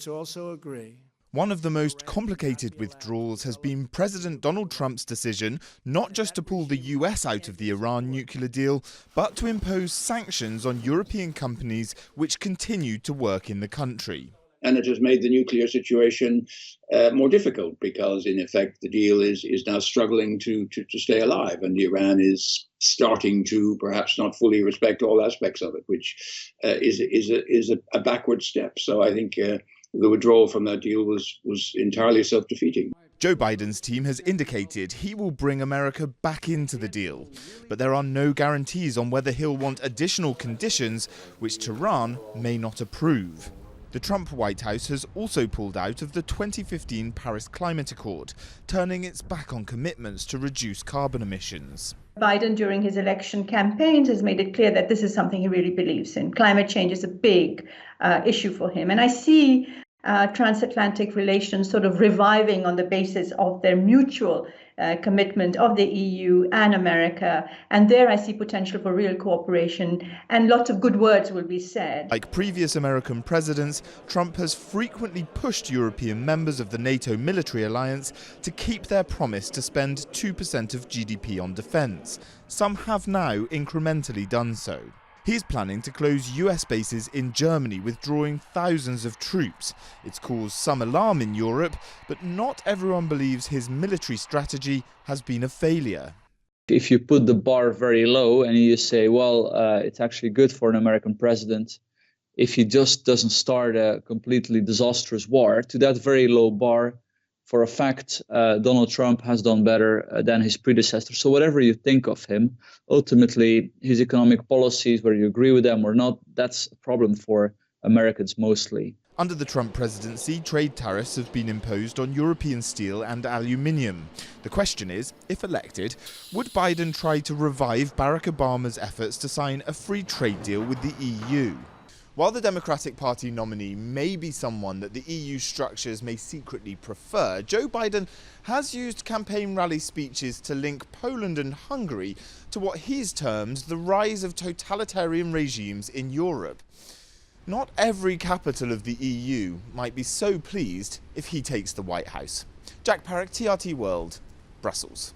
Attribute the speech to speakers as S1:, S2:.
S1: States also agree.
S2: One of the most complicated withdrawals has been President Donald Trump's decision not just to pull the US out of the Iran nuclear deal, but to impose sanctions on European companies which continued to work in the country.
S3: And it has made the nuclear situation more difficult because, in effect, the deal is now struggling to stay alive. And Iran is starting to perhaps not fully respect all aspects of it, which is a backward step. So I think the withdrawal from that deal was entirely self-defeating.
S2: Joe Biden's team has indicated he will bring America back into the deal, but there are no guarantees on whether he'll want additional conditions which Tehran may not approve. The Trump White House has also pulled out of the 2015 Paris Climate Accord, turning its back on commitments to reduce carbon emissions.
S4: Biden, during his election campaigns, has made it clear that this is something he really believes in. Climate change is a big issue for him. And I see transatlantic relations sort of reviving on the basis of their mutual commitment of the EU and America. And there I see potential for real cooperation, and lots of good words will be said.
S2: Like previous American presidents, Trump has frequently pushed European members of the Nato military alliance to keep their promise to spend 2% of GDP on defence. Some have now incrementally done so. He's planning to close US bases in Germany, withdrawing thousands of troops. It's caused some alarm in Europe, but not everyone believes his military strategy has been a failure.
S5: If you put the bar very low and you say, well, it's actually good for an American president if he just doesn't start a completely disastrous war, to that very low bar, for a fact, Donald Trump has done better than his predecessor. So whatever you think of him, ultimately his economic policies, whether you agree with them or not, that's a problem for Americans mostly.
S2: Under the Trump presidency, trade tariffs have been imposed on European steel and aluminium. The question is, if elected, would Biden try to revive Barack Obama's efforts to sign a free trade deal with the EU? While the Democratic Party nominee may be someone that the EU structures may secretly prefer, Joe Biden has used campaign rally speeches to link Poland and Hungary to what he's termed the rise of totalitarian regimes in Europe. Not every capital of the EU might be so pleased if he takes the White House. Jack Parrock, TRT World, Brussels.